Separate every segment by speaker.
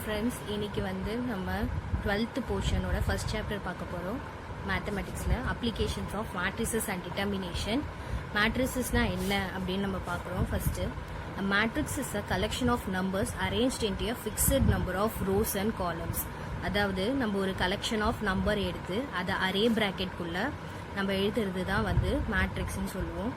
Speaker 1: Friends, இன்றைக்கி வந்து நம்ம 12th போர்ஷனோட ஃபர்ஸ்ட் சாப்டர் பார்க்க போகிறோம். மேத்தமெட்டிக்ஸில் applications of matrices and determination. மேட்ரிசஸ்னால் என்ன அப்படின்னு நம்ம பார்க்குறோம். First, a matrix is a collection of numbers arranged into a fixed number of rows and columns. அதாவது நம்ம ஒரு கலெக்ஷன் ஆஃப் நம்பர் எடுத்து அதை அரே ப்ராக்கெட்குள்ளே நம்ம எழுதுறது தான் வந்து மேட்ரிக்ஸ்ன்னு சொல்லுவோம்.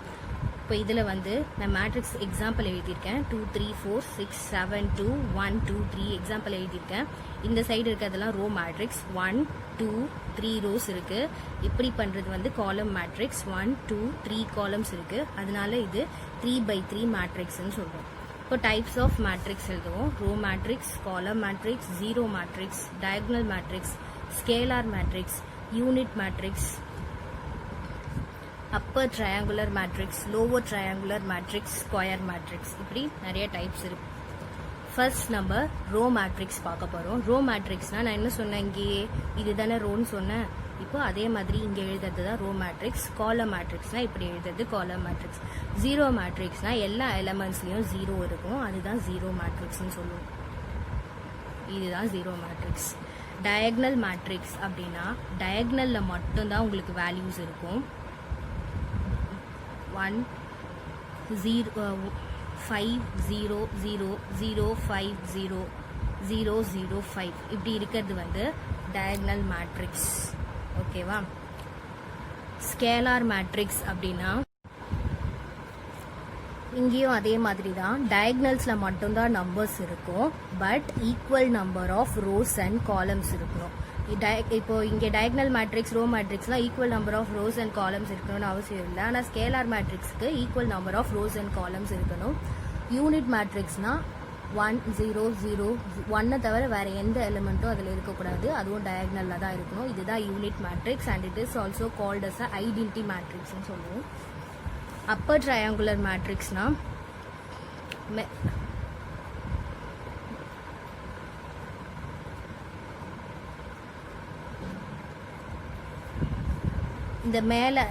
Speaker 1: இப்போ இதில் வந்து நான் மேட்ரிக்ஸ் எக்ஸாம்பிள் எழுதியிருக்கேன். 2 3 4 6 7 2 1 2 3 எக்ஸாம்பிள் எழுதியிருக்கேன். இந்த சைடு இருக்கிறதெல்லாம் ரோ மேட்ரிக்ஸ். 1 2 3 ரோஸ் இருக்குது. இப்படி பண்ணுறது வந்து காலம் மேட்ரிக்ஸ். 1 2 3 காலம்ஸ் இருக்குது. அதனால இது 3x3 மேட்ரிக்ஸ்ன்னு சொல்லுவோம். இப்போ டைப்ஸ் ஆஃப் மேட்ரிக்ஸ் எழுதுவோம். Row matrix, column matrix, zero matrix, diagonal matrix, scalar matrix, unit matrix, upper triangular matrix, lower triangular matrix, square matrix, இப்படி நிறைய டைப்ஸ் இருக்கு. ஃபர்ஸ்ட் நம்ம ரோ மேட்ரிக்ஸ் பார்க்க போகிறோம். ரோ மேட்ரிக்ஸ்னால் நான் என்ன சொன்னேன், இங்கேயே இது தானே ரோன்னு சொன்னேன். இப்போ அதே மாதிரி இங்கே எழுதுறது தான் ரோ மேட்ரிக்ஸ். காலம் மேட்ரிக்ஸ்னால் இப்படி எழுதுறது காலம் மேட்ரிக்ஸ். ஜீரோ மேட்ரிக்ஸ்னால் எல்லா எலமெண்ட்ஸ்லேயும் ஜீரோ இருக்கும், அதுதான் ஜீரோ மேட்ரிக்ஸ்ன்னு சொல்லுவோம். இதுதான் ஜீரோ மேட்ரிக்ஸ். டயகனல் மேட்ரிக்ஸ் அப்படின்னா டயகனலில் மட்டும்தான் உங்களுக்கு வேல்யூஸ் இருக்கும். 1 0 5 0 0 0 5 0 0 0 5 இப்படி இருக்கிறது வந்து டயகனல் மேட்ரிக்ஸ். ஓகேவா? ஸ்கேலார் மேட்ரிக்ஸ் அப்படின்னா இங்கேயும் அதே மாதிரி தான், டயகனல்ஸில் மட்டும்தான் நம்பர்ஸ் இருக்கும், but equal number of rows and columns இருக்கணும். இப்போ இங்கே டயகனல் மேட்ரிக்ஸ், ரோ மேட்ரிக்ஸ்லாம் equal number of rows and columns இருக்கணும்னு அவசியம் இல்லை. ஆனால் ஸ்கேலார் மேட்ரிக்ஸ்க்கு equal number of rows and columns இருக்கணும். யூனிட் மேட்ரிக்ஸ்னால் 1 0 0 1 தவிர வேறு எந்த எலிமெண்ட்டும் அதில் இருக்கக்கூடாது, அதுவும் டயகனலில் தான் இருக்கணும். இதுதான் unit matrix and it is also called as a identity மேட்ரிக்ஸ்ன்னு சொல்லுவோம். அப்பர் ட்ரையாங்குலர் மேட்ரிக்ஸ்னால் இந்த மேலே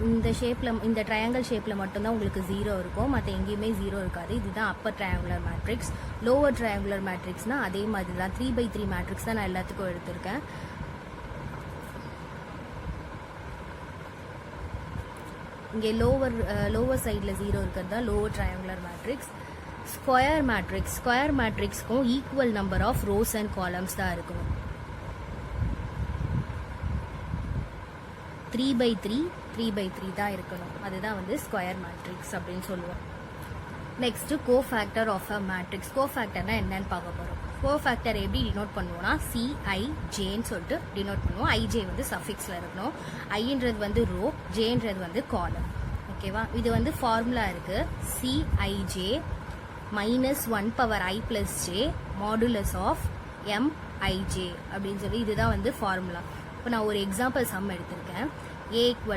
Speaker 1: இந்த ஷேப்பில், இந்த ட்ரையாங்கிள் ஷேப்பில் மட்டும்தான் உங்களுக்கு ஜீரோ இருக்கும், மற்ற எங்கேயுமே ஜீரோ இருக்காது. இதுதான் upper triangular matrix. Lower triangular மேட்ரிக்ஸ்னால் அதே மாதிரி தான் 3x3 மேட்ரிக்ஸ் தான் நான் எல்லாத்துக்கும் எடுத்திருக்கேன். இங்கே லோவர் சைடில் ஜீரோ இருக்கிறது தான் lower triangular matrix. Square matrix, square மேட்ரிக்ஸ்க்கும் equal number of rows and columns தான் இருக்கணும். 3x3 தான் இருக்கணும், அதுதான் வந்து ஸ்கொயர் மேட்ரிக்ஸ் அப்படின்னு சொல்லுவோம். Next cofactor of a matrix. கோஃபேக்டர்னா என்னன்னு பார்க்க போகிறோம். கோஃபேக்டர் எப்படி டினோட் பண்ணுவோம்னா CIJன்னு சொல்லிட்டு டினோட் பண்ணுவோம். IJ வந்து சஃபிக்ஸில் இருக்கணும். ஐன்றது வந்து ரோ, ஜேன்றது வந்து காலம். ஓகேவா? இது வந்து ஃபார்முலா இருக்குது. CIJ -1 power I + J modulus of MIJ அப்படின்னு சொல்லி இதுதான் வந்து ஃபார்முலா. இப்போ நான் ஒரு எக்ஸாம்பிள் சம் எடுத்திருக்கேன். A =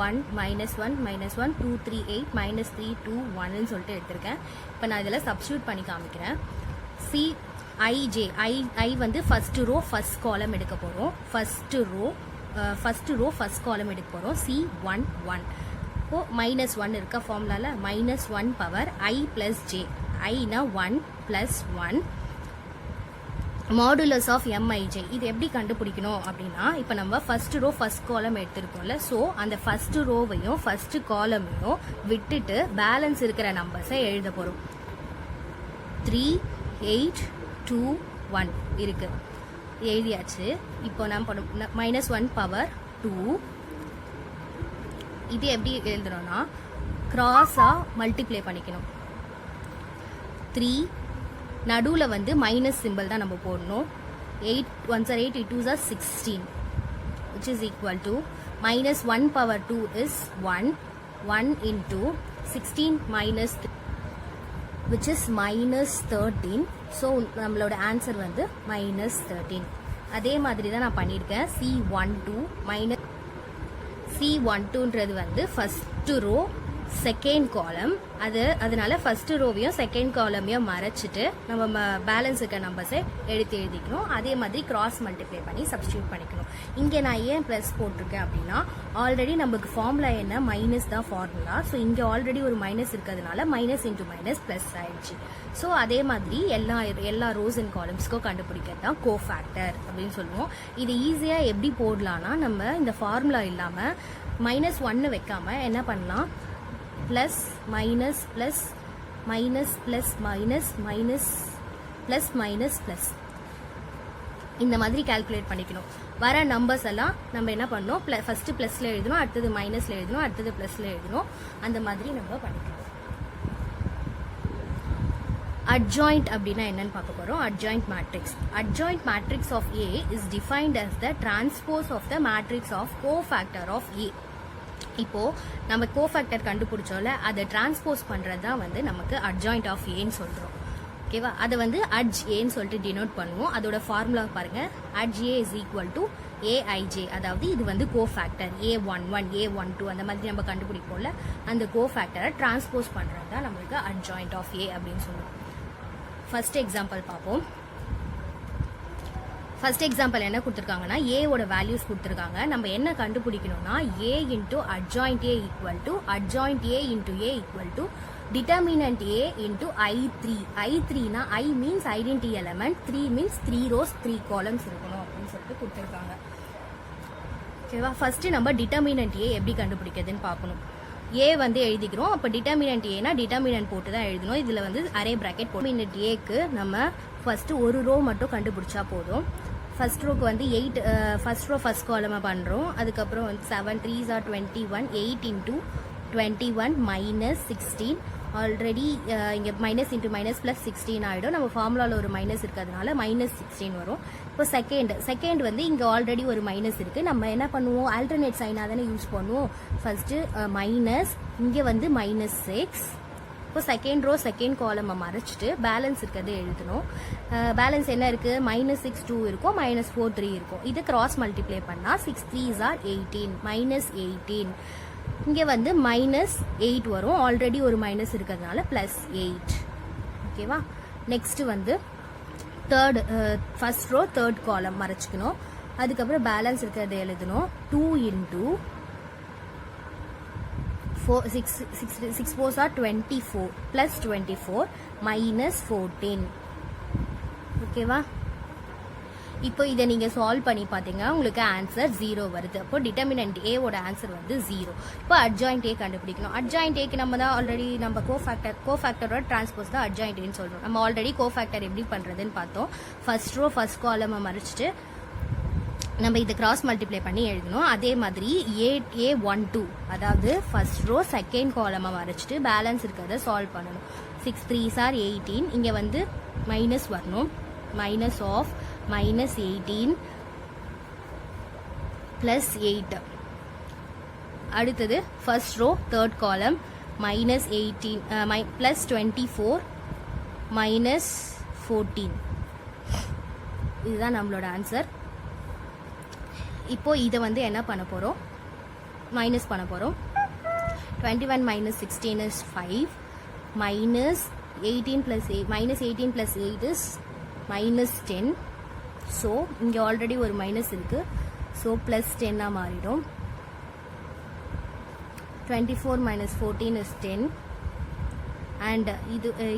Speaker 1: 1 -1 -1 2 3 8 -3 2 1ன்னு சொல்லிட்டு எடுத்திருக்கேன். இப்போ நான் இதில் சப்ஸ்டியூட் பண்ணி காமிக்கிறேன். CIJ I வந்து ஃபர்ஸ்ட் ரோ ஃபர்ஸ்ட் காலம் எடுக்க போகிறோம். ஃபர்ஸ்ட் ரோ ஃபர்ஸ்ட் காலம் எடுக்க போகிறோம். C1 1. இப்போது -1 இருக்க ஃபார்முலாவில் -1 பவர் I + J. ஐனா 1 + 1 மாடுலஸ் ஆஃப் MIJ. இது எப்படி கண்டுபிடிக்கணும் அப்படின்னா, இப்போ நம்ம ஃபர்ஸ்ட் ரோ ஃபர்ஸ்ட் காலம் எடுத்திருக்கோம்ல, ஸோ அந்த ஃபர்ஸ்ட் ரோவையும் ஃபர்ஸ்ட் காலமையும் விட்டுட்டு பேலன்ஸ் இருக்கிற நம்பர்ஸை எழுத போகிறோம். 3 8 2 1 இருக்கு, எழுதியாச்சு. இப்போ நம்ம -1 பவர் 2. இது எப்படி எழுதுறோம்னா, கிராஸாக மல்டிப்ளை பண்ணிக்கணும். 3 நடுவில் வந்து மைனஸ் சிம்பிள் தான் நம்ம போடணும். 8 1s are 8 8 2s are 16 which is equal to -1 power 2 is 1 1 into 16 minus 3 which is -13. So நம்மளோட ஆன்சர் வந்து -13. அதே மாதிரி தான் நான் பண்ணியிருக்கேன். C12 ன்றது வந்து ஃபர்ஸ்ட் ரோ செகண்ட் காலம். அதனால ஃபர்ஸ்ட் ரோவையும் செகண்ட் காலமையும் மறைச்சிட்டு நம்ம பேலன்ஸ் இருக்க நம்பர்ஸை எடுத்து எழுதிக்கணும். அதே மாதிரி கிராஸ் மல்டிப்ளை பண்ணி சப்ஸ்டியூட் பண்ணிக்கணும். இங்கே நான் ஏன் ப்ளஸ் போட்டிருக்கேன் அப்படின்னா, ஆல்ரெடி நமக்கு ஃபார்முலா என்ன, மைனஸ் தான் ஃபார்முலா. ஸோ இங்கே ஆல்ரெடி ஒரு மைனஸ் இருக்கிறதுனால மைனஸ் இன்டூ மைனஸ் ப்ளஸ் ஆயிடுச்சு. ஸோ அதே மாதிரி எல்லா ரோஸ் அண்ட் காலம்ஸ்க்கும் கண்டுபிடிக்கிறது தான் கோஃபேக்டர் அப்படின்னு சொல்லுவோம். இது ஈஸியாக எப்படி போடலான்னா, நம்ம இந்த ஃபார்முலா இல்லாமல் -1 வைக்காம என்ன பண்ணலாம், plus minus plus minus plus minus minus plus minus plus இந்த மாதிரி கால்குலேட் பண்ணிக்கணும். வர நம்பர்ஸ் எல்லாம் நம்ம என்ன பண்ணணும், ஃபர்ஸ்ட் ப்ளஸ்ல எழுதணும், அடுத்தது மைனஸ்ல எழுதணும், அடுத்தது ப்ளஸ்ல எழுதணும். அந்த மாதிரி நம்ம பண்ணிக்கணும். adjoint அப்படின்னா என்னன்னு பார்க்க போறோம். adjoint matrix. adjoint matrix of A is defined as the transpose of the matrix of cofactor of A. இப்போ நம்ம கோஃபேக்டர் கண்டுபிடிச்சோம்ல, அதை டிரான்ஸ்போஸ் பண்றது தான் வந்து நமக்கு adjoint of A ன்னு சொல்றோம். ஓகேவா? அதை வந்து adj A ன்னு சொல்லிட்டு டினோட் பண்ணுவோம். அதோட ஃபார்முலா பாருங்க, adj A is equal to aij. அதாவது இது வந்து கோஃபேக்டர் A11 A12 அந்த மாதிரி நம்ம கண்டுபிடிப்போம்ல, அந்த கோஃபேக்டரை டிரான்ஸ்போஸ் பண்றது தான் நம்மளுக்கு adjoint of A அப்படின்னு சொல்லுவோம். ஃபர்ஸ்ட் எக்ஸாம்பிள் பார்ப்போம். ஃபர்ஸ்ட் எக்ஸாம்பிள் என்ன கொடுத்துருக்காங்கன்னா, ஏவோட வேல்யூஸ் கொடுத்துருக்காங்க. நம்ம என்ன கண்டுபிடிக்கணும்னா, A into adjoint A equal to adjoint A into A equal to determinant A into I3. I3னா I means identity element, 3 means 3 rows 3 columns இருக்கணும் அப்படின்னு சொல்லிட்டு கொடுத்துருக்காங்க. ஓகேவா? ஃபர்ஸ்ட் நம்ம டிட்டர்மினன்ட் A எப்படி கண்டுபிடிக்கிறதுன்னு பார்க்கணும். A வந்து எழுதிக்கிறோம். அப்போ டிட்டர்மினன்ட் ஏனா டிட்டர்மினன்ட் போட்டு தான் எழுதணும். இதில் வந்து அரே பிராக்கெட் போட்டு டிட்டர்மினன்ட் ஏக்கு நம்ம ஃபர்ஸ்ட் ஒரு ரோ மட்டும் கண்டுபிடிச்சா போதும். ஃபர்ஸ்ட் ரோக்கு வந்து 8, ஃபர்ஸ்ட் ரோ ஃபர்ஸ்ட் காலமாக பண்ணுறோம். அதுக்கப்புறம் வந்து 7 3s are 21, 8 into 21 minus 16. Already இங்கே மைனஸ் இன்ட்டு மைனஸ் ப்ளஸ் 16 ஆகிடும். நம்ம ஃபார்முலாவில் ஒரு மைனஸ் இருக்கிறதுனால -16 வரும். இப்போ செகண்ட் வந்து இங்கே ஆல்ரெடி ஒரு மைனஸ் இருக்குது. நம்ம என்ன பண்ணுவோம், ஆல்டர்னேட் சைனாக தானே யூஸ் பண்ணுவோம். ஃபர்ஸ்ட்டு மைனஸ், இங்கே வந்து -6. இப்போ செகண்ட் ரோ செகண்ட் காலமை மறைச்சிட்டு பேலன்ஸ் இருக்கிறது எழுதணும். பேலன்ஸ் என்ன இருக்குது, -6 2 இருக்கும், -4 3 இருக்கும். இது கிராஸ் மல்டிப்ளை பண்ணால் 6 3s are 18, -18. இங்கே வந்து -8 வரும். ஆல்ரெடி ஒரு மைனஸ் இருக்கிறதுனால +8. ஓகேவா? நெக்ஸ்ட் வந்து ஃபர்ஸ்ட் ரோ தேர்ட் காலம் மறைச்சிக்கணும். அதுக்கப்புறம் பேலன்ஸ் இருக்கிறத எழுதணும். 2 into 6 4s are 24 +24 -14. ஓகேவா? இப்போ இதை நீங்கள் சால்வ் பண்ணி பார்த்தீங்கன்னா உங்களுக்கு ஆன்சர் 0 வருது. அப்போ டிட்டர்மினன்ட் ஏவோட ஆன்சர் வந்து 0. இப்போ அட்ஜாயிண்ட் ஏ கண்டுபிடிக்கணும். அட்ஜாயிண்ட் ஏக்கு நம்ம தான் ஆல்ரெடி நம்ம கோஃபேக்டரோட டிரான்ஸ்போஸ் தான் அட்ஜாயிண்ட் ஏன்னு சொல்கிறோம். நம்ம ஆல்ரெடி கோஃபேக்டர் எப்படி பண்ணுறதுன்னு பார்த்தோம். ஃபர்ஸ்ட் ரோ ஃபர்ஸ்ட் காலமை மறைச்சிட்டு நம்ம இதை கிராஸ் மல்டிப்ளை பண்ணி எழுதணும். அதே மாதிரி A12 அதாவது ஃபர்ஸ்ட் ரோ செகண்ட் காலமை மறைச்சிட்டு பேலன்ஸ் இருக்கிறத சால்வ் பண்ணணும். 6 3s are 18. இங்கே வந்து மைனஸ் வரணும். minus of -18 +8. அடுத்தது ஃபர்ஸ்ட் ரோ தேர்ட் காலம் -18 +24 -14. இதுதான் நம்மளோட ஆன்சர். இப்போ இதை வந்து என்ன பண்ண போகிறோம், மைனஸ் பண்ண போகிறோம். 21 - 16 is 5, -18 + 8 is -10. ஸோ இங்கே ஆல்ரெடி ஒரு மைனஸ் இருக்குது. ஸோ +10 மாறிடும். 24 - 14 is 10. அண்ட்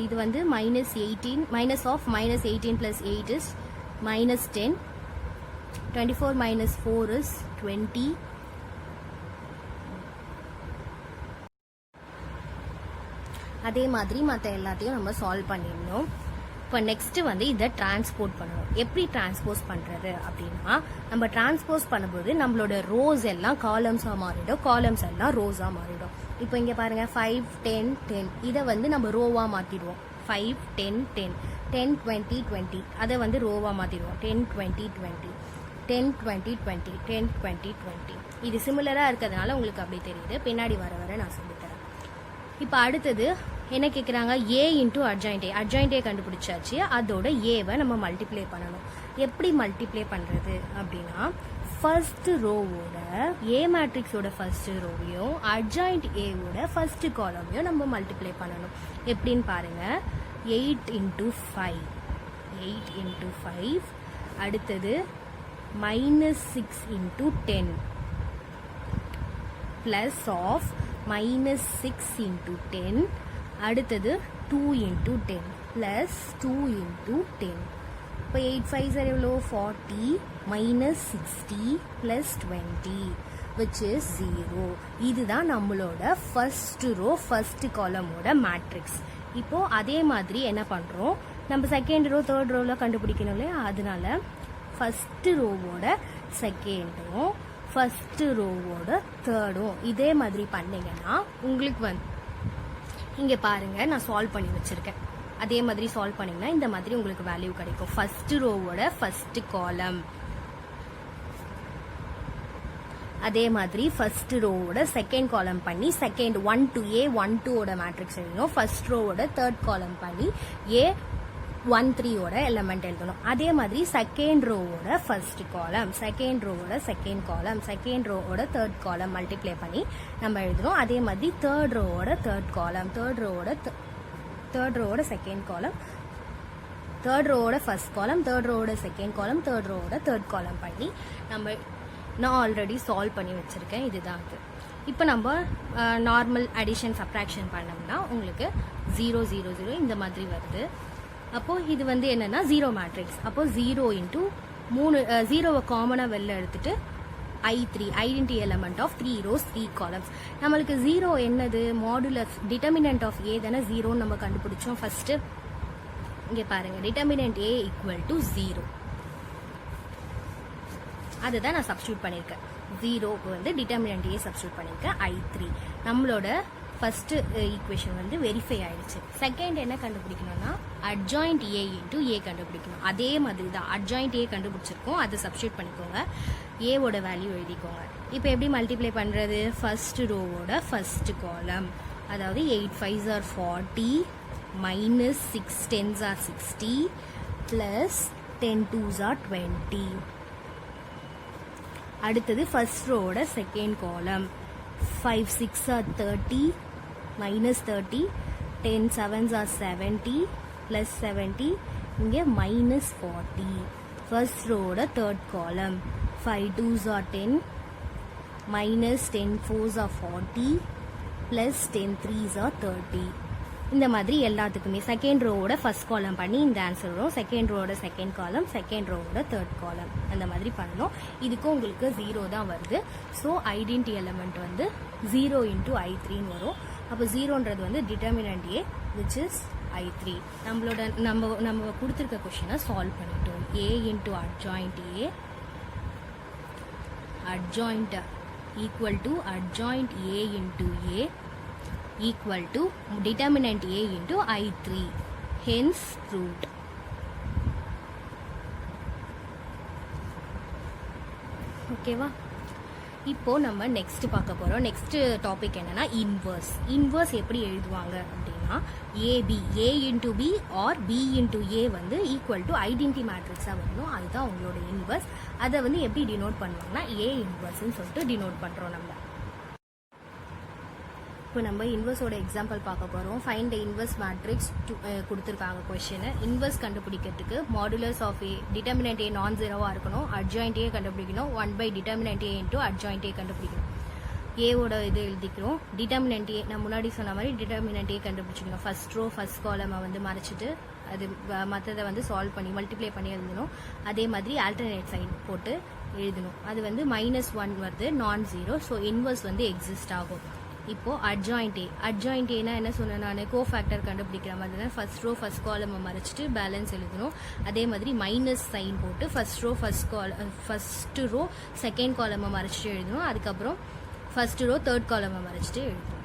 Speaker 1: இது வந்து -18 + 8 is -10. 24 - 4 is 20. அதே மாதிரி மற்ற எல்லாத்தையும் நம்ம சால்வ் பண்ணிடணும். இப்போ நெக்ஸ்ட்டு வந்து இதை டிரான்ஸ்போர்ட் பண்ணணும். எப்படி டிரான்ஸ்போஸ் பண்ணுறது அப்படின்னா, நம்ம டிரான்ஸ்போஸ் பண்ணும்போது நம்மளோட ரோஸ் எல்லாம் காலம்ஸாக மாறிடும், காலம்ஸ் எல்லாம் ரோஸாக மாறிடும். இப்போ இங்கே பாருங்கள் 5 10 10 இதை வந்து நம்ம ரோவாக மாற்றிடுவோம். 5 10 10 10 20 20 அதை வந்து ரோவாக மாற்றிடுவோம். 10 20 20 10 20 20 10 20 20. இது சிமிலராக இருக்கிறதுனால உங்களுக்கு அப்படி தெரியுது. பின்னாடி வர நான் சொல்லித்தரேன். இப்போ அடுத்தது என்ன கேட்குறாங்க, A இன்ட்டு அட்ஜாயிண்ட் ஏ கண்டுபிடிச்சாச்சு. அதோட ஏவை நம்ம மல்டிப்ளை பண்ணணும். எப்படி மல்டிப்ளை பண்ணுறது அப்படின்னா, ஃபர்ஸ்ட் ரோவோட ஏ மேட்ரிக்ஸோட ஃபர்ஸ்ட் ரோவையும் அட்ஜாயிண்ட் ஏவோட ஃபர்ஸ்ட் காலமையும் நம்ம மல்டிப்ளை பண்ணணும். எப்படின்னு பாருங்க. 8 × 5 8 × 5 அடுத்தது -6 × 10 பிளஸ் ஆஃப் -6 × 10 அடுத்தது 2 × 10 பிளஸ் 2 × 10. இப்போ 8 5 எவ்வளோ 40 -60 + 20 which is 0. இதுதான் நம்மளோட ஃபர்ஸ்ட் ரோ ஃபர்ஸ்ட் காலமோட மேட்ரிக்ஸ். இப்போ அதே மாதிரி என்ன பண்ணுறோம், நம்ம செகண்ட் ரோ தேர்ட் ரோவில் கண்டுபிடிக்கணும் இல்லையா, அதனால ஃபர்ஸ்ட் ரோவோட செகண்டும் ஃபர்ஸ்ட் ரோவோட தேர்டும் இதே மாதிரி பண்ணிங்கன்னா உங்களுக்கு வந்து இங்கே பாருங்கள் நான் சால்வ் பண்ணி வச்சுருக்கேன். அதே மாதிரி சால்வ் பண்ணிங்கன்னா இந்த மாதிரி உங்களுக்கு வேல்யூ கிடைக்கும். ஃபர்ஸ்ட் ரோவோட ஃபர்ஸ்ட் காலம், அதே மாதிரி ஃபர்ஸ்ட் ரோவோட செகண்ட் காலம் பண்ணி செகண்ட் 1 to A 1 2 ஓட மேட்ரிக்ஸ் எழுதணும். ஃபர்ஸ்ட் ரோவோட தேர்ட் காலம் பண்ணி A 1 3 ஓட எலமெண்ட் எழுதணும். அதே மாதிரி செகண்ட் ரோவோட ஃபர்ஸ்ட் காலம், செகண்ட் ரோவோட செகண்ட் காலம், செகண்ட் ரோவோட தேர்ட் காலம் மல்டிப்ளை பண்ணி நம்ம எழுதணும். அதே மாதிரி தேர்ட் ரோவோட தேர்ட் காலம், தேர்ட் ரோவோட செகண்ட் காலம், தேர்ட் ரோவோட ஃபர்ஸ்ட் காலம், தேர்ட் ரோவோட செகண்ட் காலம், தேர்ட் ரோவோட தேர்ட் காலம் பண்ணி நான் ஆல்ரெடி சால்வ் பண்ணி வச்சுருக்கேன். இதுதான் அது. இப்போ நம்ம நார்மல் அடிஷன் சப்ராக்ஷன் பண்ணோம்னா உங்களுக்கு 0 0 0 இந்த மாதிரி வருது. அப்போது இது வந்து என்னென்னா 0 மேட்ரிக்ஸ். அப்போது 0 × 3 0வை காமனாக வெளில எடுத்துட்டு I3 identity element of 3 rows 3 columns. நம்மளுக்கு 0 என்னது, மாடுலஸ் டிட்டர்மினன்ட் ஆஃப் ஏ தானே 0ன்னு நம்ம கண்டுபிடிச்சோம் ஃபர்ஸ்ட். இங்கே பாருங்க, டிட்டர்மினன்ட் ஏ = 0. அதுதான் நான் சப்ஸ்டியூட் பண்ணியிருக்கேன். 0க்கு வந்து டிட்டர்மினன்ட் ஏ சப்ஸ்டியூட் பண்ணியிருக்கேன். I3 நம்மளோட ஃபர்ஸ்ட் ஈக்குவேஷன் வந்து வெரிஃபை ஆயிடுச்சு. செகண்ட் என்ன கண்டுபிடிக்கணும்னா அட்ஜாயிண்ட் ஏ × ஏ கண்டுபிடிக்கணும். அதே மாதிரி தான் அட்ஜாயிண்ட் ஏ கண்டுபிடிச்சிருக்கோம், அதை சப்ஸ்டியூட் பண்ணிக்கோங்க, ஏவோட வேல்யூ எழுதிக்கோங்க. இப்போ எப்படி மல்டிப்ளை பண்ணுறது, ஃபர்ஸ்ட் ரோவோட ஃபர்ஸ்ட் காலம், அதாவது 8 5s are 40 -6 10s are 60 + 10 2s are 20. அடுத்தது ஃபர்ஸ்ட் ரோவோட செகண்ட் காலம், 5 6 are 30 -30 10 7s are 70 + 70 இங்கே -40. ஃபர்ஸ்ட் ரோவோட தேர்ட் காலம், 5 2s are 10 -10 4s are 40 + 10 3s are 30. இந்த மாதிரி எல்லாத்துக்குமே செகண்ட் ரோவோட ஃபர்ஸ்ட் காலம் பண்ணி இந்த ஆன்சர் வரும். செகண்ட் ரோவோட செகண்ட் காலம், செகண்ட் ரோவோட தேர்ட் காலம், அந்த மாதிரி பண்ணணும். இதுக்கும் உங்களுக்கு 0 தான் வருது. ஸோ ஐடென்டி எலமெண்ட் வந்து 0 × I3ன்னு வரும். அப்போ 0ன்றது வந்து determinant A which is I3. நம்ம கொடுத்துருக்க கொஷினை சால்வ் பண்ணிட்டோம். A × adjoint A adjoint = adjoint A × A equal to determinant A × I3, hence proved. ஓகேவா? இப்போ நம்ம நெக்ஸ்ட் பார்க்க போகிறோம். நெக்ஸ்ட் டாபிக் என்னன்னா இன்வர்ஸ். இன்வர்ஸ் எப்படி எழுதுவாங்க அப்படின்னா AB, A × B or B × A வந்து ஈக்குவல் டு ஐடென்டி மேட்ரிக்ஸாக வரணும். அதுதான் உங்களோட இன்வர்ஸ். அதை வந்து எப்படி டினோட் பண்ணுவாங்கன்னா A இன்வர்ஸ்ன்னு சொல்லிட்டு டினோட் பண்ணுறோம் நம்ம. இப்போ நம்ம இன்வர்ஸோட எக்ஸாம்பிள் பார்க்க போகிறோம். ஃபைண்ட் த இன்வர்ஸ் மேட்ரிக்ஸ் கொடுத்துருக்காங்க கொஷினை. இன்வர்ஸ் கண்டுபிடிக்கிறதுக்கு modulus of A, determinant A non ஜீரோவாக இருக்கணும், அட்ஜாயிண்ட் ஏ கண்டுபிடிக்கணும், 1/டிட்டர்மினன்ட் ஏ × அட்ஜாயிண்ட் ஏ கண்டுபிடிக்கணும். ஏவோட இது எழுதிக்கிறோம். டிட்டர்மினன்ட் ஏ நான் முன்னாடி சொன்ன மாதிரி டிட்டர்மினன்ட் ஏ கண்டுபிடிச்சிக்கணும். ஃபர்ஸ்ட் ரோ ஃபர்ஸ்ட் காலமை வந்து மறைச்சிட்டு அது மற்றதை வந்து சால்வ் பண்ணி மல்டிப்ளை பண்ணி எழுதணும். அதே மாதிரி ஆல்டர்னேட் சைன் போட்டு எழுதணும். அது வந்து -1 வருது, நான் ஜீரோ. ஸோ இன்வர்ஸ் வந்து எக்ஸிஸ்ட் ஆகும். இப்போ அட்ஜாயிண்ட் ஏனா என்ன சொன்னேன் நான், கோஃபேக்டர் கண்டுபிடிக்கிற மாதிரி தான் ஃபர்ஸ்ட் ரோ ஃபர்ஸ்ட் காலம் மறைச்சிட்டு பேலன்ஸ் எழுதணும். அதே மாதிரி மைனஸ் சைன் போட்டு ஃபர்ஸ்ட் ரோ செகண்ட் காலம் மறைச்சிட்டு எழுதணும். அதுக்கப்புறம் ஃபர்ஸ்ட் ரோ தேர்ட் காலம் மறைச்சிட்டு எழுதணும்.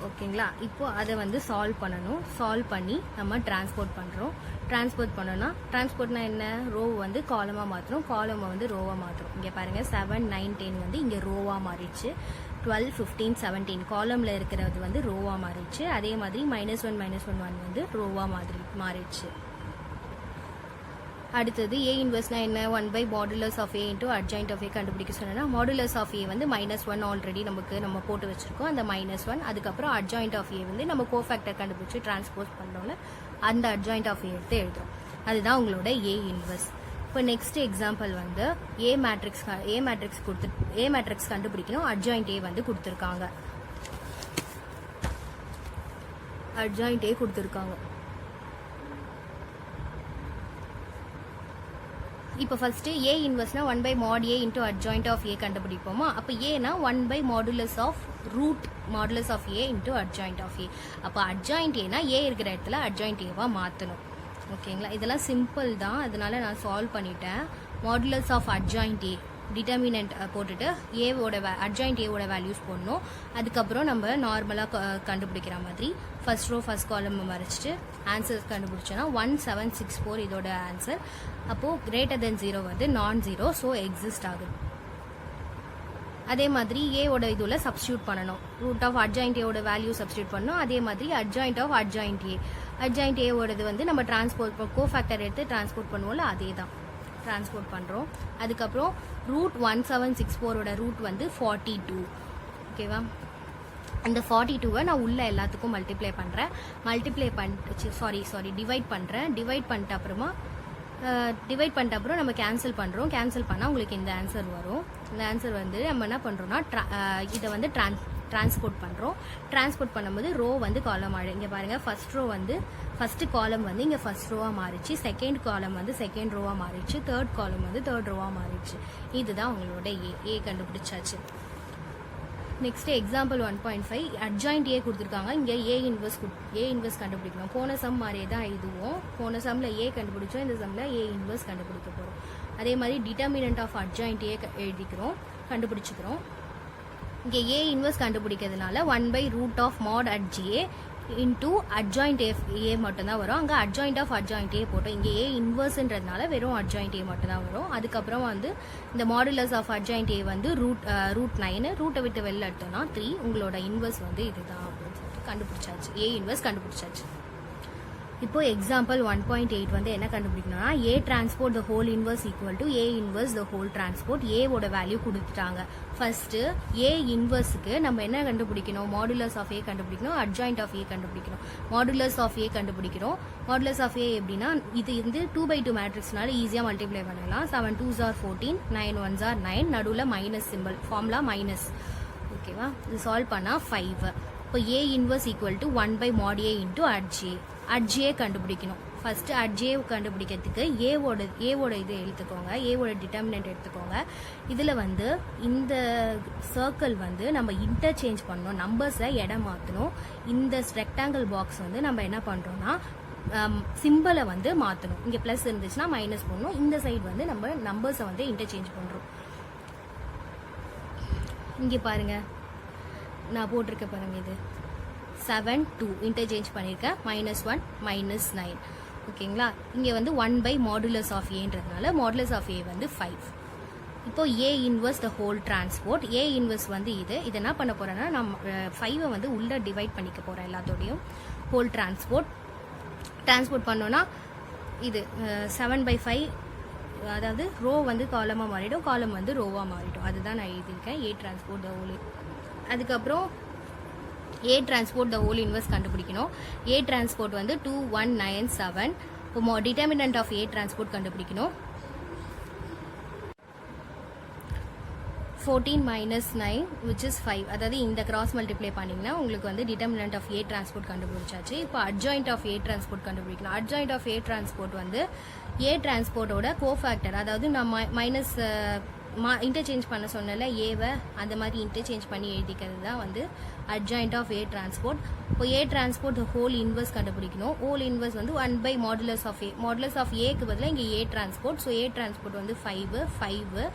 Speaker 1: ஓகேங்களா? இப்போ அதை வந்து சால்வ் பண்ணணும். சால்வ் பண்ணி நம்ம டிரான்ஸ்போர்ட் பண்ணுறோம். டிரான்ஸ்போர்ட்னா என்ன, ரோ வந்து காலமாக மாற்றுறோம், காலமை வந்து ரோவாக மாற்றுறோம். இங்கே பாருங்கள் 7 9 10 வந்து இங்கே ரோவாக மாறிடுச்சு. 12 15 17 காலமில் இருக்கிறது வந்து ரோவாக மாறிடுச்சு. அதே மாதிரி -1 -1 1 வந்து ரோவாக மாறிடுச்சு. அடுத்தது ஏ இன்வெர்ஸ்னா என்ன 1 modulus of A into adjoint of A கண்டுபிடிக்க சொன்னா மாடுலஸ் ஆஃப் ஏ வந்து -1 ஆல்ரெடி நம்ம போட்டு வச்சிருக்கோம் அந்த -1 அதுக்கப்புறம் அட்ஜாயிண்ட் ஆஃப் ஏ வந்து நம்ம கோஃபேக்டர் கண்டுபிடிச்சி டிரான்ஸ்போஸ் பண்ணோம்ல அந்த அட்ஜாயிண்ட் ஆஃப் ஏ எடுத்து எழுதுறோம் அதுதான் உங்களோட ஏ இன்வெர்ஸ். இப்போ நெக்ஸ்ட் எக்ஸாம்பிள் வந்து ஏ மேட்ரிக்ஸ் கண்டுபிடிக்கணும் அட்ஜாயிண்ட் ஏ வந்து கொடுத்துருக்காங்க. அட்ஜாயிண்ட் ஏ கொடுத்துருக்காங்க. இப்போ ஃபர்ஸ்ட் ஏ இன்வெர்ஸ்னா 1 mod a into adjoint of A கண்டுபிடிப்போமா. அப்போ ஏனா 1 modulus of root modulus of A into adjoint of A. அப்போ அட்ஜாயிண்ட் ஏனா ஏ இருக்கிற இடத்துல அட்ஜாயிண்ட் ஏவா மாற்றணும். ஓகேங்களா, இதெல்லாம் சிம்பிள் தான், அதனால நான் சால்வ் பண்ணிட்டேன். Modulus of adjoint A determinant போட்டுட்டு ஏவோட அட்ஜாயிண்ட் ஏவோட வேல்யூஸ் போடணும். அதுக்கப்புறம் நம்ம நார்மலாக கண்டுபிடிக்கிற மாதிரி ஃபர்ஸ்ட் ரோ ஃபர்ஸ்ட் காலம் மறைச்சிட்டு ஆன்சர்ஸ் கண்டுபிடிச்சோன்னா 1764 இதோட ஆன்சர். அப்போது கிரேட்டர் தென் 0 வந்து நான் 0, ஸோ எக்ஸிஸ்ட் ஆகுது. அதே மாதிரி ஏவோட இதில் சப்ஸ்டியூட் பண்ணணும். ரூட் ஆஃப் அட்ஜாயிண்ட் ஏவோட வேல்யூ சப்ஸ்டியூட் பண்ணணும். அதே மாதிரி அட்ஜாயிண்ட் ஆஃப் அட்ஜாயிண்ட் ஏவோடது வந்து நம்ம டிரான்ஸ்போர்ட் கோஃபேக்டர் எடுத்து டிரான்ஸ்போர்ட் பண்ணுவோம்ல அதே தான் டிரான்ஸ்போர்ட் பண்ணுறோம். அதுக்கப்புறம் ரூட் 1764ஓட ரூட் வந்து 42. ஓகேவா, அந்த 42வை நான் உள்ள எல்லாத்துக்கும் மல்டிப்ளை பண்ணுறேன். டிவைட் பண்ணுறேன். டிவைட் பண்ணிட்ட அப்புறம் நம்ம கேன்சல் பண்ணுறோம். கேன்சல் பண்ணால் உங்களுக்கு இந்த ஆன்சர் வரும். இந்த ஆன்சர் வந்து நம்ம என்ன பண்ணுறோம்னா இதை வந்து டிரான்ஸ்போர்ட் பண்ணுறோம். டிரான்ஸ்போர்ட் பண்ணும்போது ரோ வந்து காலம் ஆகிடும். இங்கே பாருங்கள், ஃபர்ஸ்ட் ரோ வந்து ஃபர்ஸ்ட் காலம் வந்து இங்கே ஃபர்ஸ்ட் ரோவாக மாறிச்சு, செகண்ட் காலம் வந்து செகண்ட் ரோவாக மாறிச்சு, தேர்ட் காலம் வந்து தேர்ட் ரோவாக மாறிச்சு. இதுதான் உங்களோட ஏ கண்டுபிடிச்சாச்சு. நெக்ஸ்ட் எக்ஸாம்பிள் 1.5 அட்ஜாயிண்ட் ஏ கொடுத்துருக்காங்க. இங்கே ஏ இன்வெர்ஸ் கண்டுபிடிக்கணும். போன சம் மாதிரியே தான் இதுவும். போன சம்மில் ஏ கண்டுபிடிச்சோம், இந்த சம்மில் ஏ இன்வெர்ஸ் கண்டுபிடிக்க போகிறோம். அதே மாதிரி டிட்டர்மினன்ட் ஆஃப் அட்ஜாயிண்ட் ஏ கண்டுபிடிச்சிக்கிறோம். இங்கே ஏ இன்வெர்ஸ் கண்டுபிடிக்கிறதுனால 1 √ mod @a into adjoint A மட்டும்தான் வரும். அங்கே அட்ஜாயிண்ட் ஆஃப் அட்ஜாயிண்ட் ஏ போட்டோம். இங்கே ஏ இன்வெர்ஸ்ன்றதுனால வெறும் அட்ஜாயிண்ட் ஏ மட்டும் தான் வரும். அதுக்கப்புறம் வந்து இந்த மாடுலஸ் ஆஃப் அட்ஜாயிண்ட் ஏ வந்து ரூட் 9, ரூட்டை விட்டு வெளில எடுத்தோம்னா 3. உங்களோட இன்வெர்ஸ் வந்து இதுதான் அப்படின்னு சொல்லிட்டு கண்டுபிடிச்சாச்சு. ஏ இன்வெர்ஸ் கண்டுபிடிச்சாச்சு. இப்போ எக்ஸாம்பிள் 1.8 வந்து என்ன கண்டுபிடிக்கணும்னா A transport the whole inverse equal to A inverse the whole transport. ஏவோட வேல்யூ கொடுத்துட்டாங்க. ஃபர்ஸ்ட் ஏ இன்வெர்ஸுக்கு நம்ம என்ன கண்டுபிடிக்கணும், மாடுலஸ் ஆஃப் ஏ கண்டுபிடிக்கணும், அட்ஜாயிண்ட் ஆஃப் ஏ கண்டுபிடிக்கணும். மாடுலஸ் ஆஃப் ஏ கண்டுபிடிக்கிறோம். மாடுலஸ் ஆஃப் ஏ எப்படின்னா இது வந்து 2/2 மேட்ரிக்ஸ்னால ஈஸியாக மல்டிப்ளை பண்ணலாம். 7 2s are 14, 9 1s are 9, நடுவில் மைனஸ் சிம்பிள், ஃபார்முலா மைனஸ். ஓகேவா, இது சால்வ் பண்ணால் 5. இப்போ A inverse equal to 1 mod a into adj கண்டுபிடிக்கணும். ஃபர்ஸ்ட் அட்ஜே கண்டுபிடிக்கிறதுக்கு ஏவோட இது எடுத்துக்கோங்க, ஏவோட டிட்டர்மினன்ட் எடுத்துக்கோங்க. இதில் வந்து இந்த சர்க்கிள் வந்து நம்ம இன்டர்சேஞ்ச் பண்ணணும், நம்பர்ஸை இடம் மாற்றணும். இந்த ரெக்டாங்கிள் பாக்ஸ் வந்து நம்ம என்ன பண்ணுறோம்னா சிம்பிளை வந்து மாற்றணும். இங்கே ப்ளஸ் இருந்துச்சுன்னா மைனஸ் பண்ணணும். இந்த சைடு வந்து நம்ம நம்பர்ஸை வந்து இன்டர்சேஞ்ச் பண்ணுறோம். இங்கே பாருங்க, நான் போட்டிருக்க பாருங்க, இது 7 2 இன்டர்சேஞ்ச் பண்ணியிருக்கேன். -1 -9. ஓகேங்களா, இங்கே வந்து 1 மாடுலஸ் ஆஃப் ஏன்றதுனால மாடுலஸ் ஆஃப் ஏ வந்து 5. இப்போ A inverse the whole transport. A inverse வந்து இது என்ன பண்ண போறேன்னா நம்ம 5 வந்து உள்ள டிவைட் பண்ணிக்க போறேன். எல்லாத்தோடையும் ஹோல் டிரான்ஸ்போர்ட் பண்ணோன்னா இது 7/5, அதாவது ரோ வந்து காலமாக மாறிடும், காலம் வந்து ரோவாக மாறிடும். அதுதான் நான் எழுதியிருக்கேன், ஏ டிரான்ஸ்போர்ட் த ஹோல். அதுக்கப்புறம் A transport the whole inverse கண்டுபிடிக்கணும். ஏ டிரான்ஸ்போர்ட் வந்து 2197. இப்போ டிட்டர்மினன்ட் ஆஃப் ஏ டிரான்ஸ்போர்ட் கண்டுபிடிக்கணும். 14 - 9 which is 5. அதாவது இந்த கிராஸ் மல்டிப்ளை பண்ணிங்கன்னா உங்களுக்கு வந்து டிட்டர்மினன்ட் ஆஃப் ஏ டிரான்ஸ்போர்ட் கண்டுபிடிச்சாச்சு. இப்போ அட்ஜாயிண்ட் ஆஃப் ஏ டிரான்ஸ்போர்ட் கண்டுபிடிக்கணும். அட்ஜாயிண்ட் ஆஃப் ஏ டிரான்ஸ்போர்ட் வந்து ஏ டிரான்ஸ்போர்ட்டோட கோஃபேக்டர், அதாவது நான் மைனஸ் இன்டர்சேஞ்ச் பண்ண சொன்னல ஏவை, அந்த மாதிரி இன்டர்சேஞ்ச் பண்ணி எழுதிக்கிறது தான் வந்து அட்ஜாயிண்ட் ஆஃப் ஏ டிரான்ஸ்போர்ட். இப்போ ஏ டிரான்ஸ்போர்ட் ஹோல் இன்வெர்ஸ் கண்டுபிடிக்கணும். ஹோல் இன்வெர்ஸ் வந்து 1 modulus of A. Modulus of ஏக்கு பதிலாக இங்கே A transport. So A transport வந்து 5.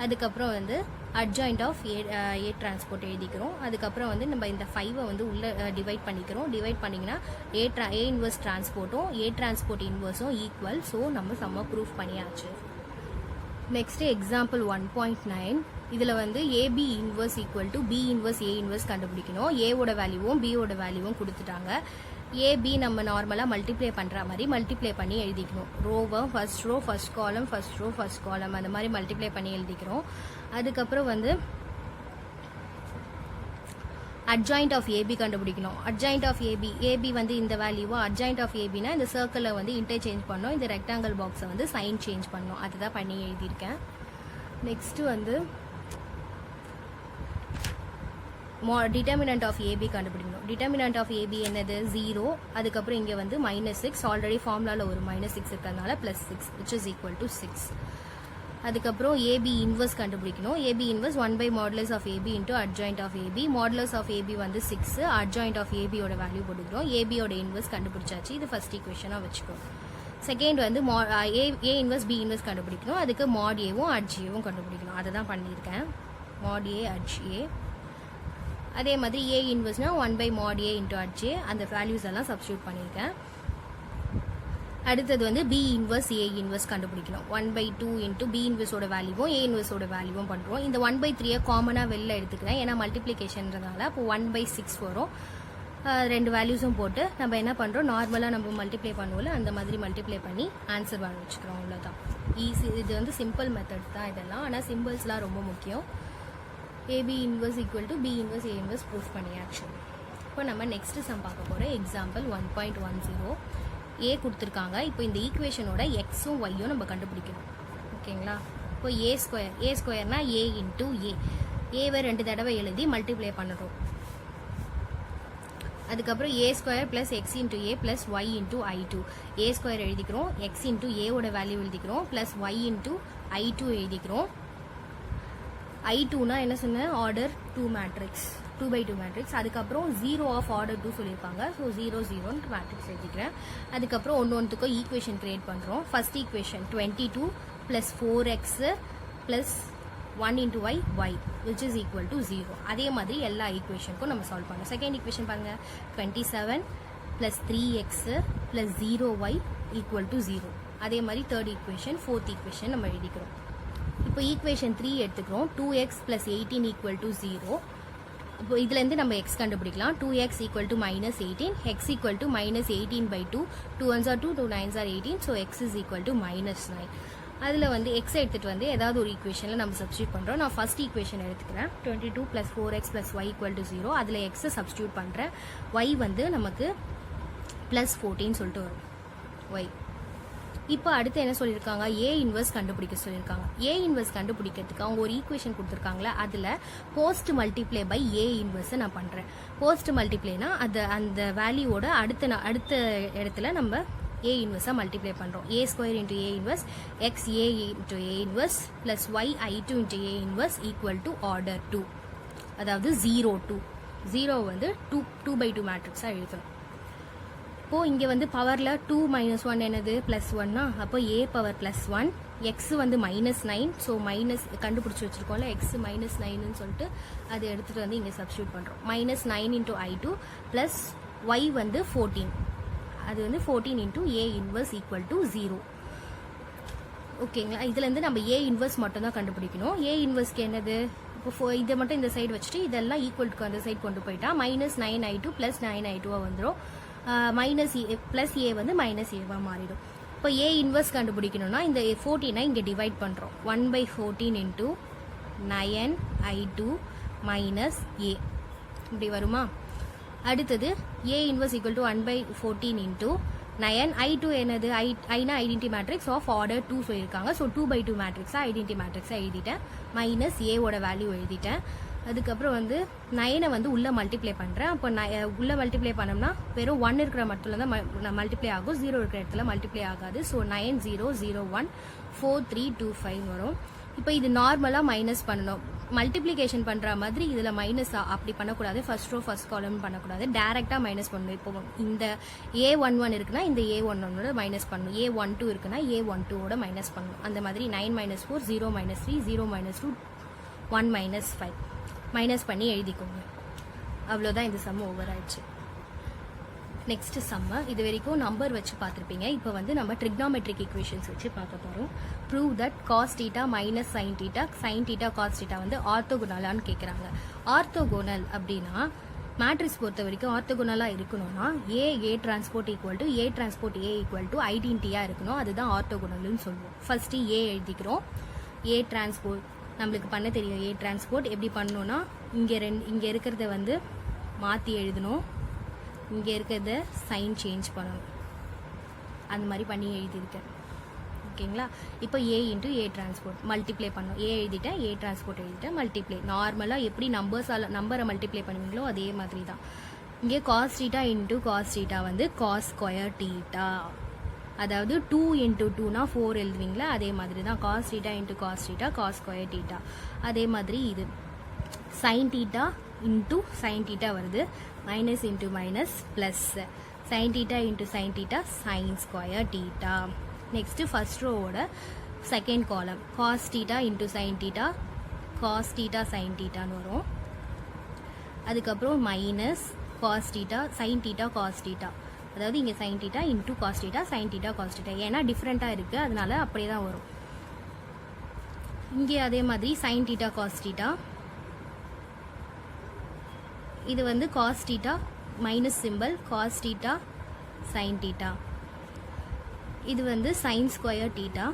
Speaker 1: அதுக்கப்புறம் வந்து அட்ஜாயிண்ட் ஆஃப் ஏ டிரான்ஸ்போர்ட் எழுதிக்கிறோம். அதுக்கப்புறம் வந்து நம்ம இந்த 5 வந்து உள்ள டிவைட் பண்ணிக்கிறோம். டிவைட் பண்ணிங்கன்னா ஏ இன்வெர்ஸ் டிரான்ஸ்போர்ட்டும் ஏ டிரான்ஸ்போர்ட் இன்வெர்ஸும் ஈக்குவல். ஸோ நம்ம செம்ம ப்ரூஃப் பண்ணியாச்சு. Next example 1.9. இதில் வந்து AB inverse equal to B inverse A inverse கண்டுபிடிக்கணும். ஏவோட வேல்யூவும் பியோட வேல்யூவும் கொடுத்துட்டாங்க. ஏபி நம்ம நார்மலாக மல்டிப்ளை பண்ணுற மாதிரி மல்டிப்ளை பண்ணி எழுதிக்கணும். ரோவை first row first column first row first column அந்த மாதிரி மல்டிப்ளை பண்ணி எழுதிக்கிறோம். அதுக்கப்புறம் வந்து அட்ஜாயிண்ட் ஆஃப் ஏபி கண்டுபிடிக்கணும். அட்ஜாயிண்ட் ஆஃப் ஏபி வந்து இந்த வேல்யூவா, அட்ஜாயிண்ட் ஆஃப் ஏபினா இந்த சர்க்கிளை வந்து இன்டர்சேஞ்ச் பண்ணோம், இந்த ரெக்டாங்கிள் பாக்ஸை வந்து சைன் சேஞ்ச் பண்ணோம். அதுதான் பண்ணி எழுதியிருக்கேன். நெக்ஸ்ட் வந்து டிட்டர்மினன்ட் ஆஃப் ஏபி கண்டுபிடிக்கணும். டிட்டர்மினன்ட் ஆஃப் ஏபி என்னது 0. அதுக்கப்புறம் இங்கே வந்து -6, ஆல்ரெடி ஃபார்முலாவில் ஒரு -6 இருக்கிறதுனால +6 which is equal to 6. அதுக்கப்புறம் ஏபி இன்வர்ஸ் கண்டுபிடிக்கணும். AB inverse 1 / modulus of AB into adjoint of AB. Modulus of AB வந்து 6, அட்ஜாயிண்ட் ஆஃப் ஏபியோட வேல்யூ போட்டுக்கிறோம். ஏபியோட இன்வர்ஸ் கண்டுபிடிச்சாச்சு. இது ஃபர்ஸ்ட் ஈக்குவேஷனாக வச்சுக்கோம். செகண்ட் வந்து ஏ இன்வர்ஸ் பி இன்வர்ஸ் கண்டுபிடிக்கணும். அதுக்கு மாட் ஏவும் அட்ஜ் ஏவும் கண்டுபிடிக்கணும். அதை தான் பண்ணியிருக்கேன். மாட் ஏ அட்ஜ் ஏ. அதே மாதிரி ஏ இன்வர்ஸ்னா 1 / மாட் ஏ இன்டூ அட்ஜ் ஏ. அந்த வேல்யூஸ் எல்லாம் சப்ஸ்டியூட் பண்ணியிருக்கேன். அடுத்தது வந்து பி இன்வர்ஸ் ஏ இன்வர்ஸ் கண்டுபிடிக்கணும். 1/2 இன்டூ பி இன்வர்ஸோட வேல்யூவும் ஏ இன்வர்ஸோட வேல்யூவும் பண்ணுறோம். இந்த 1/3 காமனாக வெளில எடுத்துக்கிறேன், ஏன்னா மல்டிப்ளிகேஷன்றதுனால. அப்போ 1/6 வரும். ரெண்டு வேல்யூஸும் போட்டு நம்ம என்ன பண்ணுறோம், நார்மலாக நம்ம மல்டிப்ளை பண்ணுவோம்ல அந்த மாதிரி மல்டிப்ளை பண்ணி ஆன்சர் பண்ண வச்சுக்கிறோம். அவ்வளோதான். ஈஸி. இது வந்து சிம்பிள் மெத்தட் தான் இதெல்லாம், ஆனால் சிம்பிள்ஸ்லாம் ரொம்ப முக்கியம். AB inverse equal to B inverse A inverse proof பண்ணியாச்சு. இப்போ நம்ம நெக்ஸ்ட் சம் பார்க்க போகிறோம். எக்ஸாம்பிள் 1.10. ஏ கொடுத்துருக்காங்க. இப்போ இந்த ஈக்குவேஷனோட எக்ஸும் ஒய்யும் நம்ம கண்டுபிடிக்கணும். ஓகேங்களா? இப்போ ஏ ஸ்கொயர்னா ஏ இன்டூ ஏவை 2 தடவை எழுதி மல்டிப்ளை பண்ணுறோம். அதுக்கப்புறம் A square plus X into A plus Y into I2. A square எழுதிக்கிறோம், எக்ஸ் இன்டூ ஏவோட வேல்யூ எழுதிக்கிறோம், ப்ளஸ் ஒய் இன்டூ I2 எழுதிக்கிறோம். I2னா என்ன சொன்னேன், ஆர்டர் 2 மேட்ரிக்ஸ், 2/2 மேட்ரிக்ஸ். அதுக்கப்புறம் 0 ஆஃப் ஆர்டர் 2 சொல்லியிருக்காங்க. ஸோ 0 0 மேட்ரிக்ஸ் எழுதிக்கிறேன். அதுக்கப்புறம் ஒன்றுத்துக்கும் ஈக்குவேஷன் கிரியேட் பண்ணுறோம். First equation 22 + 4x + 1 × y which is equal to 0. அதே மாதிரி எல்லா ஈக்குவேஷனுக்கும் நம்ம சால்வ் பண்ணோம். செகண்ட் ஈக்குவேஷன் பாருங்க, 27 + 3x + 0y = 0. அதே மாதிரி தேர்ட் ஈக்குவேஷன், ஃபோர்த் ஈக்குவேஷன் நம்ம எழுதிக்கிறோம். இப்போ ஈக்குவேஷன் 3 எடுத்துக்கிறோம். 2x + 18 = 0. இப்போ இதுலேருந்து நம்ம x கண்டுபிடிக்கலாம். 2x = -18, x = -18/2. 2 1s are 2, 2 9s are 18. So x is equal to -9. அதில் வந்து x எடுத்துகிட்டு வந்து ஏதாவது ஒரு ஈக்குவேஷனில் நம்ம சப்ஸ்டியூட் பண்ணுறோம். நான் ஃபர்ஸ்ட் ஈக்குவேஷன் எடுத்துக்கிறேன். 22 + 4x + y = 0. அதில் எக்ஸை சப்ஸ்டியூட் பண்ணுறேன். y வந்து நமக்கு +14 சொல்லிட்டு வரும் y. இப்போ அடுத்து என்ன சொல்லியிருக்காங்க, ஏ இன்வர்ஸ் கண்டுபிடிக்க சொல்லியிருக்காங்க. ஏ இன்வர்ஸ் கண்டுபிடிக்கிறதுக்கு அவங்க ஒரு ஈக்குவேஷன் கொடுத்துருக்காங்களே, அதில் போஸ்ட் மல்டிப்ளை பை ஏ இன்வர்ஸை நான் பண்ணுறேன். போஸ்ட் மல்டிப்ளைனா அந்த வேல்யூவோட அடுத்த இடத்துல நம்ம ஏ இன்வர்ஸாக மல்டிப்ளை பண்ணுறோம். A square into A inverse X A into A inverse plus Y I2 into A inverse = order 2, அதாவது 0 2. 0 வந்து 2/2 மேட்ரிக்ஸாக எழுதணும். இப்போது இங்கே வந்து பவரில் 2 - 1 என்னது +1னா, அப்போ ஏ பவர் +1, எக்ஸ் வந்து -9. ஸோ மைனஸ் கண்டுபிடிச்சி வச்சுருக்கோம்ல, எக்ஸ் -9ன்னு சொல்லிட்டு அதை எடுத்துகிட்டு வந்து இங்கே சப்ஸ்டியூட் பண்ணுறோம். -9 × I2 ப்ளஸ் ஒய் வந்து 14, அது வந்து 14 இன்டூ ஏ இன்வர்ஸ் = 0. ஓகேங்களா? இதுலேருந்து நம்ம ஏ இன்வர்ஸ் மட்டும் தான் கண்டுபிடிக்கணும். ஏ இன்வர்ஸ்க்கு என்னது, இப்போ இதை மட்டும் இந்த சைடு வச்சுட்டு இதெல்லாம் ஈக்குவல்க்கு அந்த சைடு கொண்டு போயிட்டா -9 I2 + 9 I2 வந்துடும். ப்ளஸ் ஏ வந்து -ஏவாக மாறிடும். இப்போ ஏ இன்வர்ஸ் கண்டுபிடிக்கணும்னா இந்த 14 இங்கே டிவைட் பண்ணுறோம். 1/14 இன்டூ 9 I2 - ஏ இப்படி வருமா? அடுத்தது ஏ இன்வர்ஸ் = 1/14 இன்டூ 9 I2 என்னது, Aina identity matrix of order 2 சொல்லியிருக்காங்க. ஸோ 2/2 மேட்ரிக்ஸாக ஐடென்டி மேட்ரிக்ஸாக எழுதிட்டேன். மைனஸ் ஏவோட வேல்யூ எழுதிட்டேன். அதுக்கப்புறம் வந்து 9 வந்து உள்ளே மல்டிப்ளை பண்ணுறேன். அப்போ உள்ளே மல்டிப்ளை பண்ணோம்னா வெறும் 1 இருக்கிற மட்டும் தான் மல்டிப்ளை ஆகும், 0 இருக்கிற இடத்துல மல்டிப்ளை ஆகாது. ஸோ 9 0 0 1 4 3 2 5 வரும். இப்போ இது நார்மலாக மைனஸ் பண்ணணும். மல்டிப்ளிகேஷன் பண்ணுற மாதிரி இதில் மைனஸ் அப்படி பண்ணக்கூடாது. ஃபர்ஸ்ட் ரோ ஃபர்ஸ்ட் காலம் பண்ணக்கூடாது, டேரெக்டாக மைனஸ் பண்ணணும். இப்போ இந்த A11 இருக்குன்னா இந்த A11ஓட மைனஸ் பண்ணணும். A12 இருக்குன்னா A12ஓட மைனஸ் பண்ணணும். அந்த மாதிரி 9 - 4 0 - 3 0 - 2 1 - 5 மைனஸ் பண்ணி எழுதிக்கோங்க. அவ்வளோதான், இந்த சம் ஓவர் ஆயிடுச்சு. நெக்ஸ்ட் சம்மு இது வரைக்கும் நம்பர் வச்சு பார்த்துருப்பீங்க. இப்போ வந்து நம்ம ட்ரிக்னாமெட்ரிக் ஈக்குவேஷன்ஸ் வச்சு பார்க்க போகிறோம். Prove that cos θ - sin θ sin θ cos θ வந்து ஆர்த்தோகோனலான்னு கேட்குறாங்க. ஆர்த்தோகோனல் அப்படின்னா மேட்ரிக்ஸ் பொறுத்த வரைக்கும் ஆர்த்தோகோனலாக இருக்கணும்னா A transport equal to A transport A equal to ஐடென்டிட்டியாக இருக்கணும். அதுதான் ஆர்த்தோகோனல்னு சொல்லுவோம். ஃபர்ஸ்ட்டு ஏ எழுதிக்கிறோம். ஏ டிரான்ஸ்போர்ட் நம்மளுக்கு பண்ண தெரியும். ஏ டிரான்ஸ்போர்ட் எப்படி பண்ணணும்னா இங்கே இருக்கிறத வந்து மாற்றி எழுதணும், இங்கே இருக்கிறத சைன் சேஞ்ச் பண்ணணும், அந்த மாதிரி பண்ணி எழுதியிருக்கேன். ஓகேங்களா? இப்போ ஏ இன்ட்டு ஏ டிரான்ஸ்போர்ட் மல்டிப்ளை பண்ணோம். ஏ எழுதிட்டேன், ஏ டிரான்ஸ்போர்ட் எழுதிட்டேன், மல்டிப்ளை. நார்மலாக எப்படி நம்பரை மல்டிப்ளை பண்ணுவீங்களோ அதே மாதிரி தான். இங்கே cos theta into cos theta வந்து காஸ் ஸ்கொயர் டீட்டா, அதாவது 2 இன்ட்டு 2னா 4 எழுதுவீங்களா, அதே மாதிரி தான். Cos theta into cos theta cos square theta. அதே மாதிரி இது sine theta into sine theta வருது, minus into minus plus, sine theta into sine theta sine square theta. Next first ரோவோட second column cos theta into sine theta cos theta sine டீட்டான்னு வரும். அதுக்கப்புறம் minus cos theta sine theta cos theta, அதாவது இங்கே sine theta into cos theta sine theta cos theta, ஏன்னா டிஃப்ரெண்ட்டாக இருக்குது அதனால அப்படியே தான் வரும். இங்கே அதே மாதிரி சைன் டீட்டா காஸ் டீட்டா, இது வந்து cos theta minus simple cos theta sine theta, இது வந்து sine square theta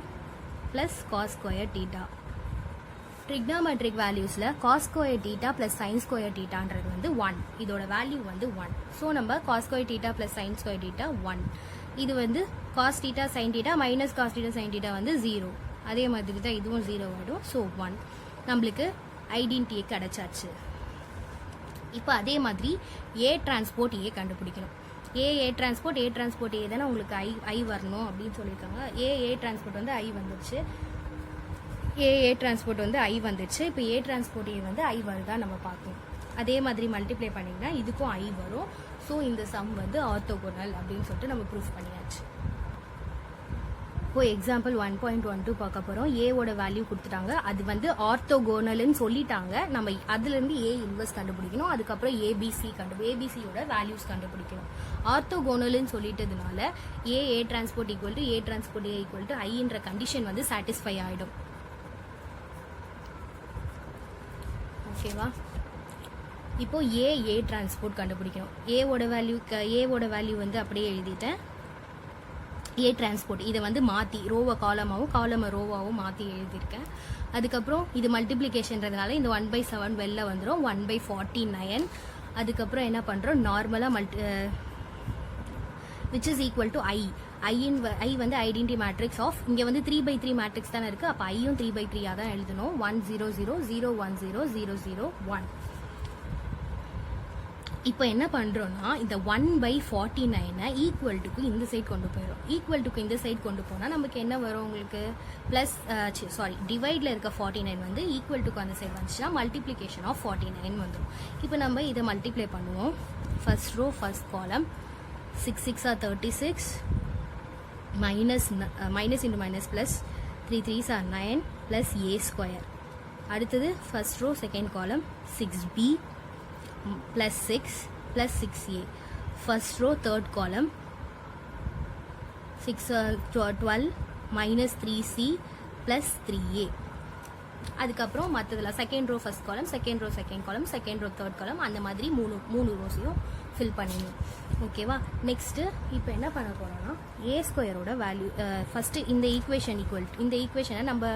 Speaker 1: plus cos square theta. Trigonometric வேல்யூஸில் cos square theta plus sine square டீட்டான்றது வந்து 1, இதோட வேல்யூ வந்து 1. ஸோ நம்ம cos square theta plus sine square theta 1, இது வந்து cos theta sine theta minus cos theta sine theta வந்து 0, அதே மாதிரி தான் இதுவும் 0 ஆகிடும். ஸோ 1 நம்மளுக்கு ஐடென்டிட்டியே கிடச்சாச்சு. இப்போ அதே மாதிரி ஏ டிரான்ஸ்போர்ட் ஏ கண்டுபிடிக்கணும். ஏ டிரான்ஸ்போர்ட் ஏ தானே உங்களுக்கு ஐ வரணும் அப்படின்னு சொல்லியிருக்காங்க. ஏ டிரான்ஸ்போர்ட் வந்து ஐ வந்துடுச்சு, ஏ டிரான்ஸ்போர்ட் வந்து ஐ வந்துடுச்சு. இப்போ ஏ டிரான்ஸ்போர்ட் ஏ வந்து ஐ வருதா நம்ம பார்க்கணும். அதே மாதிரி மல்டிப்ளை பண்ணிங்கன்னா இதுக்கும் ஐ வரும். ஸோ இந்த சம் வந்து ஆர்த்தோகோனல் அப்படின்னு சொல்லிட்டு நம்ம ப்ரூஃப் பண்ணியாச்சு. இப்போ எக்ஸாம்பிள் 1.12 பார்க்க போகிறோம். ஏவோட வேல்யூ கொடுத்துட்டாங்க, அது வந்து ஆர்த்தோகோனல்னு சொல்லிட்டாங்க. நம்ம அதுலேருந்து ஏ இன்வெர்ஸ் கண்டுபிடிக்கணும், அதுக்கப்புறம் ஏபிசியோட வேல்யூஸ் கண்டுபிடிக்கணும். ஆர்த்தோகோனல்னு சொல்லிட்டதுனால A transport equal to A transport A equal to ஐன்ற கண்டிஷன் வந்து சாட்டிஸ்ஃபை ஆகிடும். ஓகேவா? இப்போ ஏ டிரான்ஸ்போர்ட் கண்டுபிடிக்கணும். ஏவோட வேல்யூ வந்து அப்படியே எழுதிட்டேன். ஏ டிரான்ஸ்போர்ட் இதை வந்து மாற்றி ரோவை காலமாகவும் ரோவாகவும் மாற்றி எழுதியிருக்கேன். அதுக்கப்புறம் இது மல்டிப்ளிகேஷன்றதுனால இந்த 1/7 வெளில வந்துடும், 1/49. அதுக்கப்புறம் என்ன பண்ணுறோம், நார்மலாக விச் இஸ் ஈக்குவல் டு ஐ வந்து ஐடென்டி மேட்ரிக்ஸ் ஆஃப், இங்கே வந்து 3/3 மேட்ரிக்ஸ் தானே இருக்குது, அப்போ ஐயும் 3/3 தான் எழுதணும். 1 0 0 0 1 0 0 0 1. இப்போ என்ன பண்ணுறோன்னா இந்த 1/49 ஈக்குவல் டுக்கு இந்த சைட் கொண்டு போயிடும். ஈக்குவல் டுக்கு இந்த சைட் கொண்டு போனால் நமக்கு என்ன வரும், உங்களுக்கு ப்ளஸ் டிவைடில் இருக்க 49 வந்து ஈக்குவல் டுக்கு அந்த சைட் வந்துச்சுன்னா மல்டிப்ளிகேஷன் ஆஃப் 49 வந்துடும். இப்போ நம்ம இதை மல்டிப்ளை பண்ணுவோம். ஃபர்ஸ்ட் ரோ ஃபர்ஸ்ட் காலம் 6 6 are 36 minus into minus plus 3 3s are 9 plus A square. அடுத்தது first row second column 6b plus 6 plus 6a. First row third column 12 minus 3c plus 3a. அதுக்கப்புறம் மற்றதில் second row first column second row second column second row third column, அந்த மாதிரி மூணு ரோஸையும் fill பண்ணிடணும். ஓகேவா? Next இப்போ என்ன பண்ண போகிறோம்னா ஏ ஸ்கொயரோட வேல்யூ ஃபஸ்ட்டு இந்த ஈக்குவேஷனை நம்ம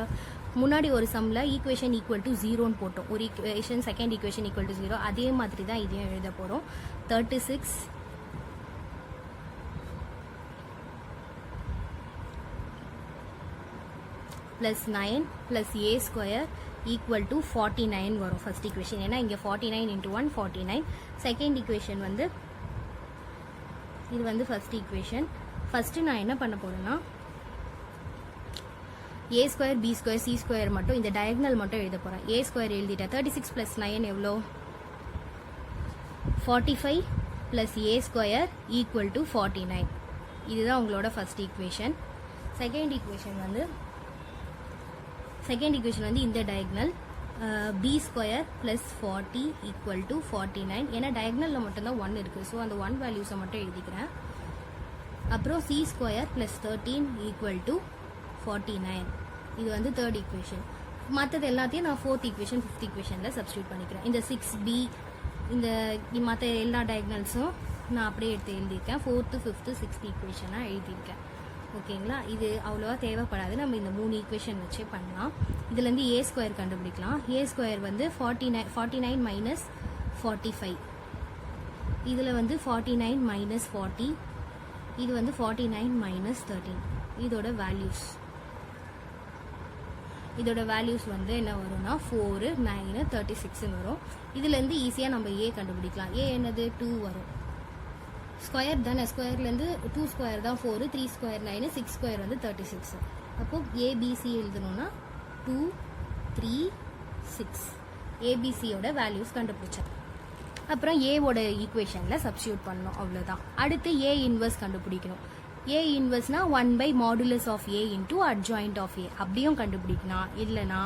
Speaker 1: முன்னாடி ஒரு சம்மில் ஈக்குவேஷன் ஈக்குவல் டு 0ன்னு போட்டோம். ஒரு equation second equation equal to 0, அதே மாதிரி தான் இதையும் எழுத போகிறோம். 36 plus 9 plus A square equal to 49 வரும் ஃபர்ஸ்ட் ஈக்குவேஷன். ஏன்னா இங்கே 49 × 1 49. செகண்ட் ஈக்குவேஷன் வந்து இது வந்து ஃபர்ஸ்ட் ஈக்குவேஷன். ஃபர்ஸ்ட்டு நான் என்ன பண்ண போகிறேன்னா A square B square C square மட்டும் இந்த டயக்னல் மட்டும் எழுத போகிறேன். ஏ ஸ்கொயர் எழுதிட்டேன். 36 + 9 எவ்வளோ, 45 plus A square equal to 49. இதுதான் உங்களோட ஃபர்ஸ்ட் ஈக்குவேஷன். செகண்ட் ஈக்குவேஷன் வந்து இந்த diagonal B square plus 40 equal to 49. ஏன்னா டயக்னலில் மட்டும்தான் 1 இருக்குது, ஸோ அந்த 1 வேல்யூஸை மட்டும் எழுதிக்கிறேன். அப்புறம் C square plus 13 equal to 49. இது வந்து தேர்ட் ஈக்குவேஷன். மற்றது எல்லாத்தையும் நான் ஃபோர்த் ஈக்குவேஷன் ஃபிஃப்த் ஈக்குவேஷனில் சப்ஸ்டியூட் பண்ணிக்கிறேன். இந்த 6b இந்த மற்ற எல்லா டயக்னல்ஸும் நான் அப்படியே எடுத்து எழுதியிருக்கேன். 4th 5th 6th ஈக்குவேஷனாக எழுதியிருக்கேன். ஓகேங்களா, இது அவ்வளோவா தேவைப்படாது, நம்ம இந்த 3 ஈக்குவேஷன் வச்சே பண்ணலாம். இதுலேருந்து ஏ ஸ்கொயர் கண்டுபிடிக்கலாம். ஏ ஸ்கொயர் வந்து 49 மைனஸ் 45, இதில் வந்து 49 மைனஸ் 40, இது வந்து 49 மைனஸ் 13. இதோட வேல்யூஸ் வந்து என்ன வரும்னா 4, 9, 36 வரும். இதுலேருந்து ஈஸியாக நம்ம ஏ கண்டுபிடிக்கலாம். ஏ என்னது 2 வரும். ஸ்கொயர் தானே, ஸ்கொயர்லேருந்து 2 ஸ்கொயர் தான் 4, 3 ஸ்கொயர் 9, 6 ஸ்கொயர் வந்து 36. அப்போது ஏபிசி எழுதணும்னா 2, 3, 6 ஏபிசியோட வேல்யூஸ் கண்டுபிடிச்சேன். அப்புறம் ஏவோட ஈக்குவேஷனில் சப்ஸ்டியூட் பண்ணணும், அவ்வளோதான். அடுத்து ஏ இன்வர்ஸ் கண்டுபிடிக்கணும். ஏ இன்வர்ஸ்னா 1/modulus of A into adjoint of A அப்படியும் கண்டுபிடிக்கலாம். இல்லைனா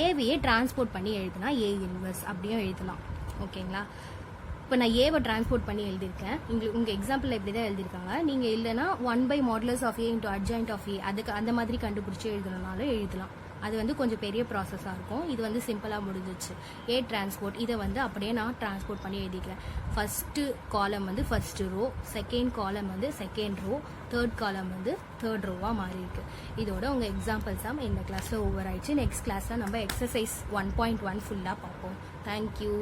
Speaker 1: ஏவையே டிரான்ஸ்போர்ட் பண்ணி எழுதுனா ஏ இன்வர்ஸ் அப்படியும் எழுதலாம். ஓகேங்களா, இப்போ நான் ஏவை டிரான்ஸ்போர்ட் பண்ணி எழுதியிருக்கேன். உங்கள் எக்ஸாம்பிளில் இப்படி தான் எழுதியிருக்காங்க. நீங்கள் இல்லைனா 1/modulus of A into adjoint of A அதுக்கு அந்த மாதிரி கண்டுபிடிச்சி எழுதணுனாலும் எழுதலாம். அது வந்து கொஞ்சம் பெரிய ப்ராசஸாக இருக்கும். இது வந்து சிம்பிளாக முடிஞ்சிச்சு. ஏ டிரான்ஸ்போர்ட் இதை வந்து அப்படியே நான் டிரான்ஸ்போர்ட் பண்ணி எழுதிக்கிறேன். ஃபஸ்ட்டு காலம் வந்து ஃபஸ்ட்டு ரோ, செகண்ட் காலம் வந்து செகண்ட் ரோ, தேர்ட் காலம் வந்து தேர்ட் ரோவாக மாறி இருக்கு. இதோட உங்கள் எக்ஸாம்பிள்ஸ் இந்த கிளாஸில் ஓவர் ஆயிடுச்சு. நெக்ஸ்ட் கிளாஸில் நம்ம எக்ஸசைஸ் 1.1 ஃபுல்லாக பார்ப்போம். தேங்க்யூ.